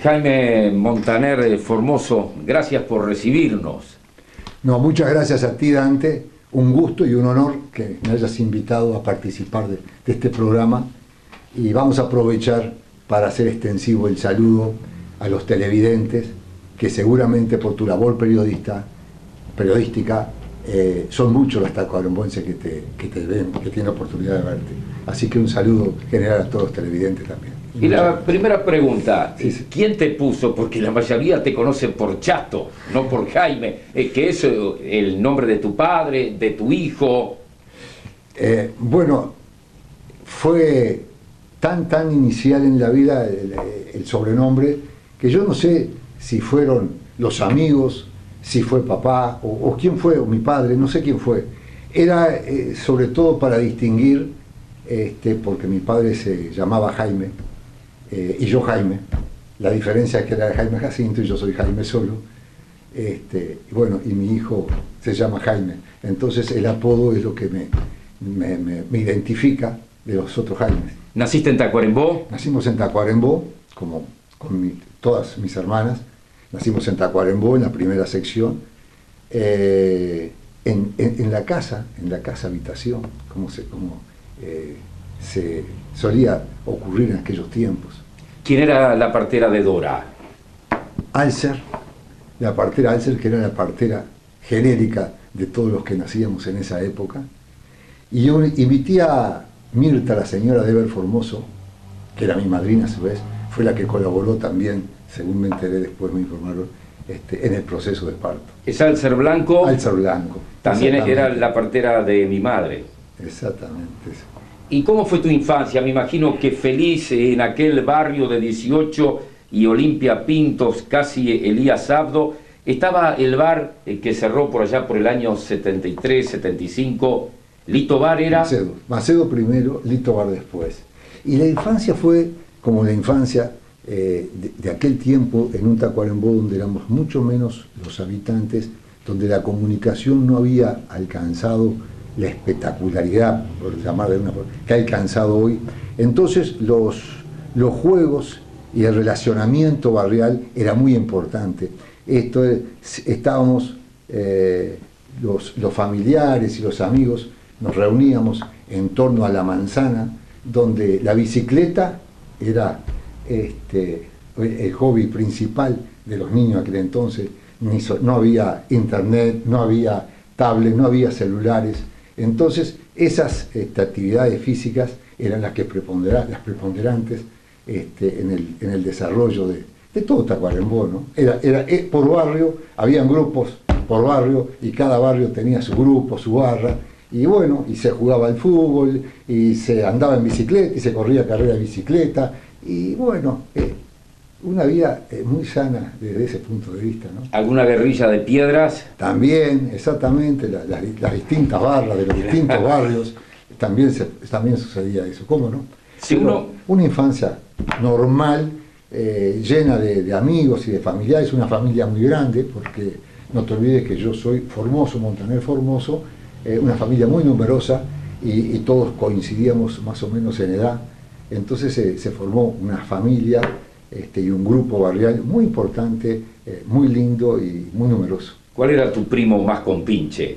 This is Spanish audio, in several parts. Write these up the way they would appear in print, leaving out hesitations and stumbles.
Jaime Montaner Formoso, gracias por recibirnos. No, muchas gracias a ti, Dante. Un gusto y un honor que me hayas invitado a participar de este programa. Y vamos a aprovechar para hacer extensivo el saludo a los televidentes, que seguramente por tu labor periodística son muchos los tacuarembóenses que te ven, que tienen oportunidad de verte. Así que un saludo general a todos los televidentes también. Y la primera pregunta, sí. ¿Quién te puso? Porque la mayoría te conoce por Chato, no por Jaime, que es el nombre de tu padre, de tu hijo. Bueno, fue tan inicial en la vida el sobrenombre, que yo no sé si fueron los amigos, si fue papá, o quién fue, o mi padre, no sé quién fue. Era sobre todo para distinguir, porque mi padre se llamaba Jaime, y yo Jaime. La diferencia es que era Jaime Jacinto y yo soy Jaime solo. Y mi hijo se llama Jaime. Entonces el apodo es lo que me identifica de los otros Jaimes. ¿Naciste en Tacuarembó? Nacimos en Tacuarembó, como con todas mis hermanas. Nacimos en Tacuarembó, en la primera sección. En la casa habitación, como se solía ocurrir en aquellos tiempos. ¿Quién era la partera de Dora? Alcer, la partera Alcer, que era la partera genérica de todos los que nacíamos en esa época. Y mi tía Mirta, la señora de Eber Formoso, que era mi madrina a su vez, fue la que colaboró también, según me enteré después, me informaron, en el proceso de parto. ¿Es Alcer Blanco? Alcer Blanco. También era la partera de mi madre. Exactamente. ¿Y cómo fue tu infancia? Me imagino que feliz en aquel barrio de 18 y Olimpia Pintos, casi Elías Abdo. Estaba el bar que cerró por allá por el año 73, 75. Lito Bar era... Macedo primero, Lito Bar después. Y la infancia fue como la infancia de aquel tiempo en un Tacuarembó donde éramos mucho menos los habitantes, donde la comunicación no había alcanzado la espectacularidad, por llamar de una forma, que ha alcanzado hoy. Entonces los juegos y el relacionamiento barrial era muy importante. Estábamos, los familiares y los amigos, nos reuníamos en torno a la manzana, donde la bicicleta era el hobby principal de los niños aquel entonces. No había internet, no había tablet, no había celulares. Entonces esas actividades físicas eran las preponderantes en el desarrollo de todo Tacuarembó, ¿no? Era por barrio, habían grupos por barrio y cada barrio tenía su grupo, su barra, y bueno, y se jugaba al fútbol, y se andaba en bicicleta, y se corría carrera de bicicleta, y bueno, una vida muy sana desde ese punto de vista, ¿no? ¿Alguna guerrilla de piedras? También, exactamente, las distintas barras de los distintos barrios, también sucedía eso, ¿cómo no? Sí, una infancia normal, llena de amigos y de familiares, una familia muy grande, porque no te olvides que yo soy Formoso, Montaner Formoso, una familia muy numerosa, y todos coincidíamos más o menos en edad. Entonces se formó una familia y un grupo barrial muy importante, muy lindo y muy numeroso. ¿Cuál era tu primo más compinche?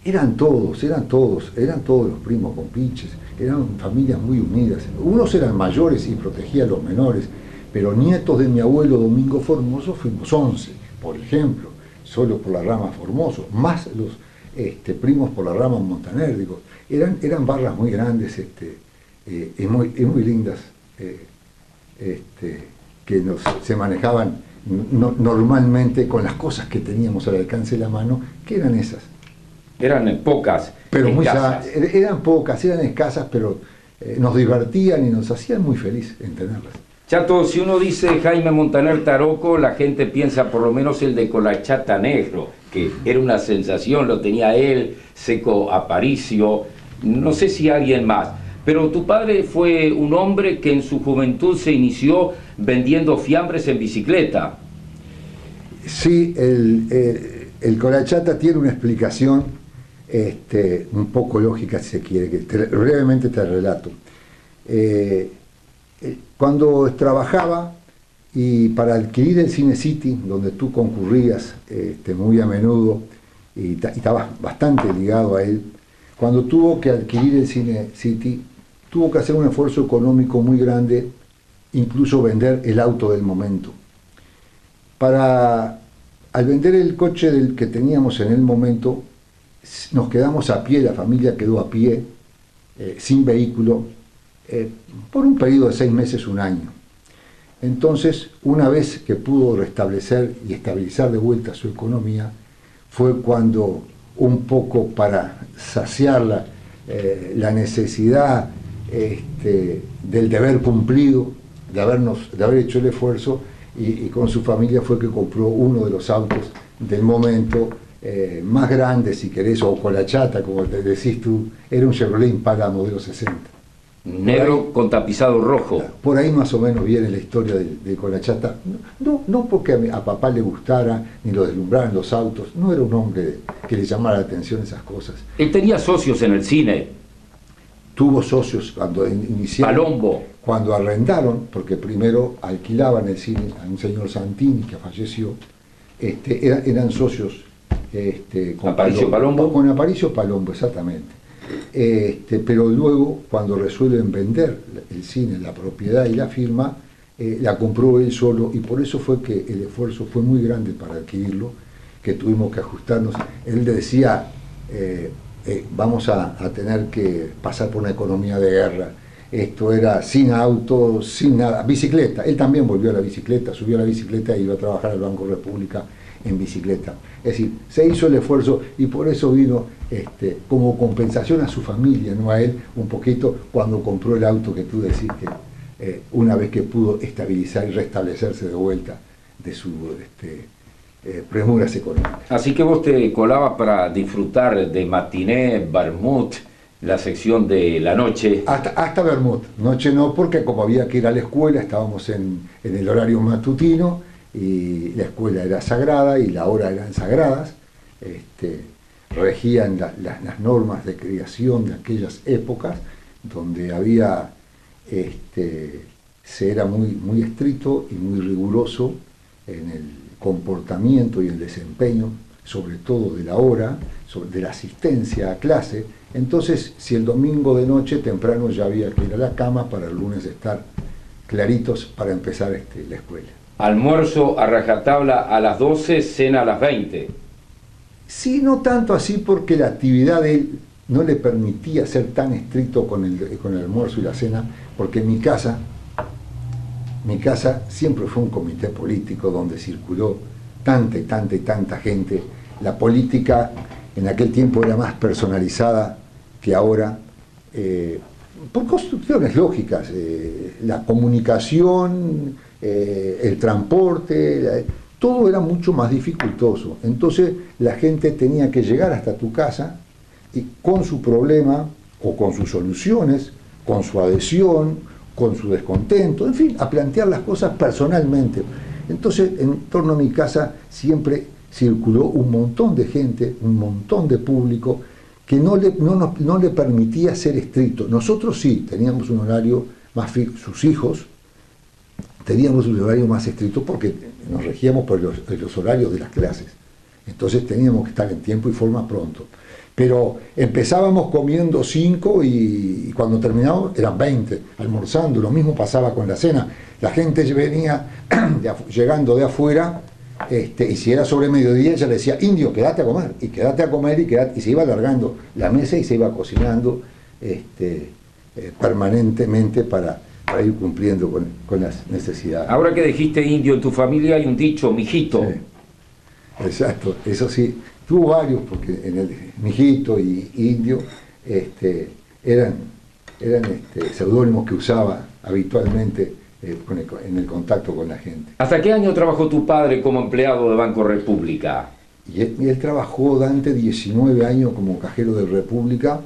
Eran todos los primos compinches, eran familias muy unidas. Unos eran mayores y protegían a los menores, pero nietos de mi abuelo Domingo Formoso fuimos 11, por ejemplo, solo por la rama Formoso, más los primos por la rama Montaner. Digo, eran barras muy grandes y muy lindas, que se manejaban normalmente con las cosas que teníamos al alcance de la mano, que eran esas. Eran pocas, pero escasas. Eran pocas, eran escasas, pero nos divertían y nos hacían muy felices en tenerlas. Chato, si uno dice Jaime Montaner Taroco, la gente piensa por lo menos el de Colachata Negro, que era una sensación, lo tenía él, Seco Aparicio, no sé si alguien más. Pero tu padre fue un hombre que en su juventud se inició vendiendo fiambres en bicicleta. Sí, el Colachata tiene una explicación un poco lógica, si se quiere, que brevemente te relato. Cuando trabajaba Y para adquirir el Cine City, donde tú concurrías muy a menudo y estabas bastante ligado a él, cuando tuvo que adquirir el Cine City, tuvo que hacer un esfuerzo económico muy grande, incluso vender el auto del momento. Al vender el coche que teníamos en el momento, nos quedamos a pie, la familia quedó a pie, sin vehículo, por un periodo de 6 meses, un año. Entonces, una vez que pudo restablecer y estabilizar de vuelta su economía, fue cuando, un poco para saciar la necesidad del deber cumplido, de haber hecho el esfuerzo, y con su familia fue que compró uno de los autos del momento, más grande, si querés, o con la chata, como te decís tú. Era un Chevrolet Impala modelo 60. Negro con tapizado rojo. Por ahí más o menos viene la historia de Colachata. No porque a papá le gustara ni lo deslumbraran los autos, no era un hombre que le llamara la atención esas cosas. Él tenía socios en el cine. Tuvo socios cuando iniciaron. Palombo. Cuando arrendaron, porque primero alquilaban el cine a un señor Santini que falleció, eran socios con Aparicio Palombo. Con Aparicio Palombo, exactamente. Pero luego, cuando resuelven vender el cine, la propiedad y la firma, la compró él solo, y por eso fue que el esfuerzo fue muy grande para adquirirlo, que tuvimos que ajustarnos. Él decía, vamos a tener que pasar por una economía de guerra. Esto era sin auto, sin nada, bicicleta. Él también volvió a la bicicleta, subió a la bicicleta y iba a trabajar al Banco República en bicicleta. Es decir, se hizo el esfuerzo, y por eso vino como compensación a su familia, no a él, un poquito, cuando compró el auto que tú decís que una vez que pudo estabilizar y restablecerse de vuelta de sus premuras económicas. Así que vos te colabas para disfrutar de matiné, vermut, la sección de la noche. Hasta vermut, noche no, porque como había que ir a la escuela, estábamos en el horario matutino, y la escuela era sagrada y la hora eran sagradas, regían las normas de criación de aquellas épocas, donde había, se era muy estricto y muy riguroso en el comportamiento y el desempeño, sobre todo de la hora, de la asistencia a clase. Entonces, si el domingo de noche temprano ya había que ir a la cama para el lunes estar claritos para empezar la escuela. Almuerzo a rajatabla a las 12, cena a las 20. Sí, no tanto así, porque la actividad de él no le permitía ser tan estricto con el almuerzo y la cena, porque mi casa siempre fue un comité político donde circuló tanta y tanta gente. La política en aquel tiempo era más personalizada que ahora, por construcciones lógicas, la comunicación, el transporte, todo era mucho más dificultoso. Entonces la gente tenía que llegar hasta tu casa y con su problema o con sus soluciones, con su adhesión, con su descontento, en fin, a plantear las cosas personalmente. Entonces, en torno a mi casa siempre circuló un montón de gente, un montón de público que no le permitía ser estricto. Nosotros sí teníamos un horario más fijo, sus hijos teníamos un horario más estricto porque nos regíamos por los horarios de las clases. Entonces teníamos que estar en tiempo y forma pronto. Pero empezábamos comiendo 5 y cuando terminábamos eran 20, almorzando. Lo mismo pasaba con la cena. La gente venía llegando de afuera, y si era sobre mediodía ella le decía, indio, quédate a comer, y quédate a comer, y se iba alargando la mesa y se iba cocinando permanentemente para ir cumpliendo con las necesidades. Ahora que dijiste indio, en tu familia hay un dicho, mijito. Sí, exacto, eso sí. Tuvo varios, porque en el mijito y indio eran seudónimos que usaba habitualmente en el contacto con la gente. ¿Hasta qué año trabajó tu padre como empleado de Banco República? Y él trabajó durante 19 años como cajero de República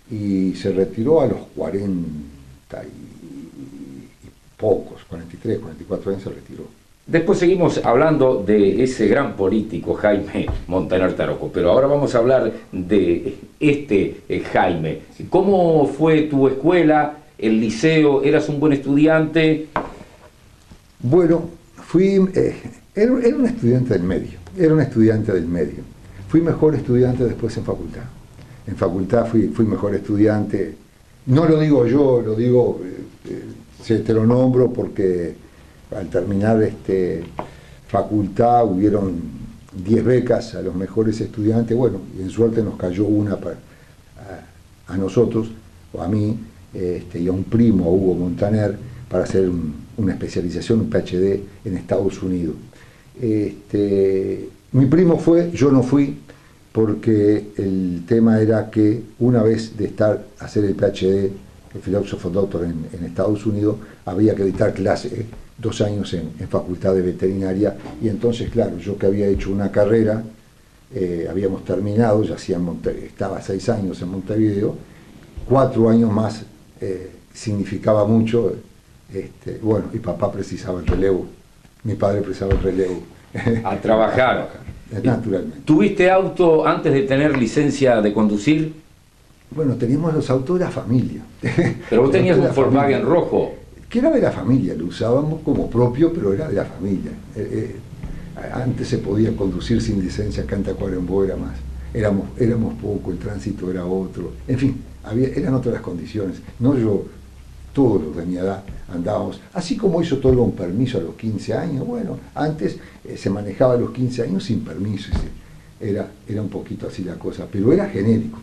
y se retiró a los 40 y pocos, 43, 44 años se retiró. Después seguimos hablando de ese gran político Jaime Montaner Taroco, pero ahora vamos a hablar de Jaime. ¿Cómo fue tu escuela, el liceo? ¿Eras un buen estudiante? Bueno, Era un estudiante del medio. Fui mejor estudiante después en facultad. En facultad fui mejor estudiante. No lo digo yo, lo digo, te lo nombro porque al terminar facultad hubieron 10 becas a los mejores estudiantes. Bueno, y en suerte nos cayó una a nosotros, o a mí, y a un primo, a Hugo Montaner, para hacer una especialización, un PhD en Estados Unidos. Mi primo fue, yo no fui, porque el tema era que una vez de hacer el PhD, el Philosopher Doctor en Estados Unidos, había que dictar clase 2 años en facultad de veterinaria, y entonces, claro, yo que había hecho una carrera, habíamos terminado, ya estaba 6 años en Montevideo, 4 años más significaba mucho, bueno, y papá precisaba el relevo, mi padre precisaba el relevo. A trabajar. Naturalmente. ¿Tuviste auto antes de tener licencia de conducir? Bueno, teníamos los autos de la familia. Pero vos tenías un Volkswagen rojo. Que era de la familia, lo usábamos como propio, pero era de la familia. Antes se podía conducir sin licencia, acá en Tacuarembó era más. Éramos poco, el tránsito era otro. En fin, eran otras las condiciones. No yo, todos los de mi edad andábamos, así como hizo todo con permiso a los 15 años. Bueno, antes se manejaba a los 15 años sin permiso. Era un poquito así la cosa, pero era genérico,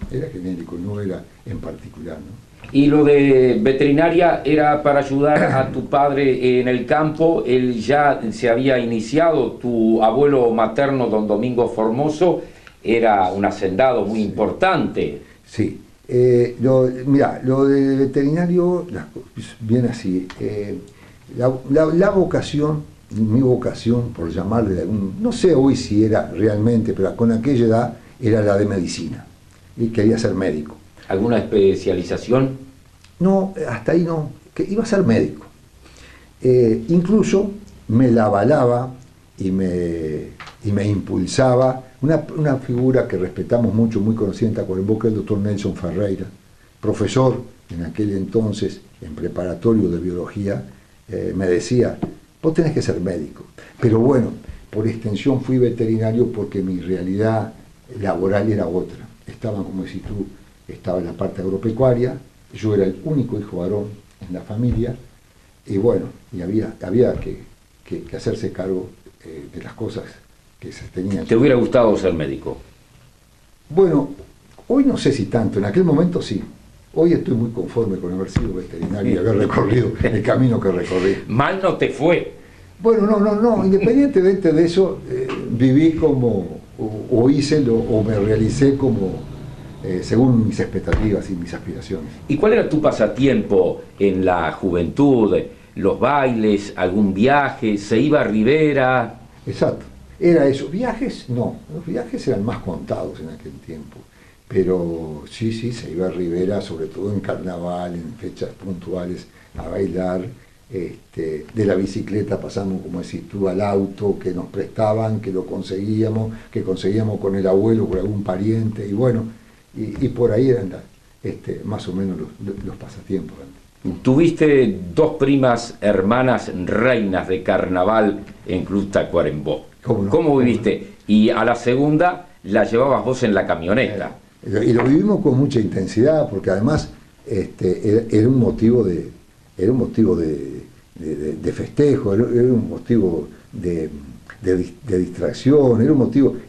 no era en particular, ¿no? Y lo de veterinaria era para ayudar a tu padre en el campo. Él ya se había iniciado, tu abuelo materno, don Domingo Formoso, era un hacendado muy importante. Sí, mira, lo de veterinario viene así. La vocación, mi vocación, por llamarle de algún, no sé hoy si era realmente, pero con aquella edad era la de medicina, y quería ser médico. ¿Alguna especialización? No, hasta ahí no, que iba a ser médico. Incluso me la avalaba y me impulsaba una figura que respetamos mucho, muy conocida en Tacuarembó, que es el doctor Nelson Ferreira, profesor en aquel entonces en preparatorio de biología. Me decía, vos tenés que ser médico. Pero bueno, por extensión fui veterinario porque mi realidad laboral era otra. Estaban, como decís tú, estaba en la parte agropecuaria, yo era el único hijo varón en la familia, y bueno, y había que hacerse cargo de las cosas que se tenían. ¿Te hubiera gustado ser médico? Bueno, hoy no sé si tanto, en aquel momento sí. Hoy estoy muy conforme con haber sido veterinario y haber recorrido el camino que recorrí. Mal no te fue. Bueno, no, independientemente de eso, viví como, o me realicé como, según mis expectativas y mis aspiraciones. ¿Y cuál era tu pasatiempo en la juventud? ¿Los bailes? ¿Algún viaje? ¿Se iba a Rivera? Exacto, era eso. Viajes, no, los viajes eran más contados en aquel tiempo. Pero sí, se iba a Rivera, sobre todo en carnaval, en fechas puntuales, a bailar. De la bicicleta pasamos, como decís tú, al auto que nos prestaban, que conseguíamos con el abuelo, con algún pariente, y bueno, y por ahí eran más o menos los pasatiempos. Tuviste 2 primas hermanas reinas de carnaval en Club Tacuarembó. ¿Cómo viviste? Y a la segunda la llevabas vos en la camioneta. Y lo vivimos con mucha intensidad, porque además era un motivo de festejo, era un motivo de distracción,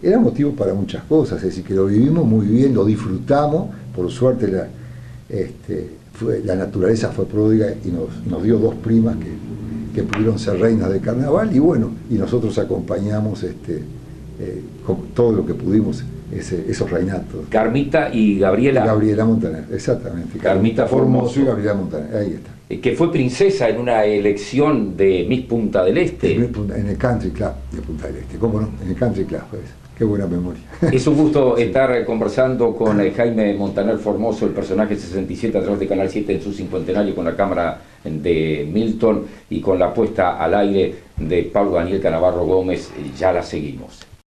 era motivo para muchas cosas, es decir, que lo vivimos muy bien, lo disfrutamos, por suerte la naturaleza fue pródiga y nos dio 2 primas que pudieron ser reinas de carnaval, y bueno, y nosotros acompañamos con todo lo que pudimos esos reinatos. Carmita y Gabriela. Gabriela Montaner, exactamente. Carmita Formoso y Gabriela Montaner, ahí está. Que fue princesa en una elección de Miss Punta del Este. En el Country Club de Punta del Este, ¿cómo no? En el Country Club, pues. Qué buena memoria. Es un gusto estar conversando con Jaime Montaner Formoso, el personaje 67 a través de Canal 7 en su cincuentenario, con la cámara de Milton y con la puesta al aire de Pablo Daniel Canavarro Gómez. Ya la seguimos.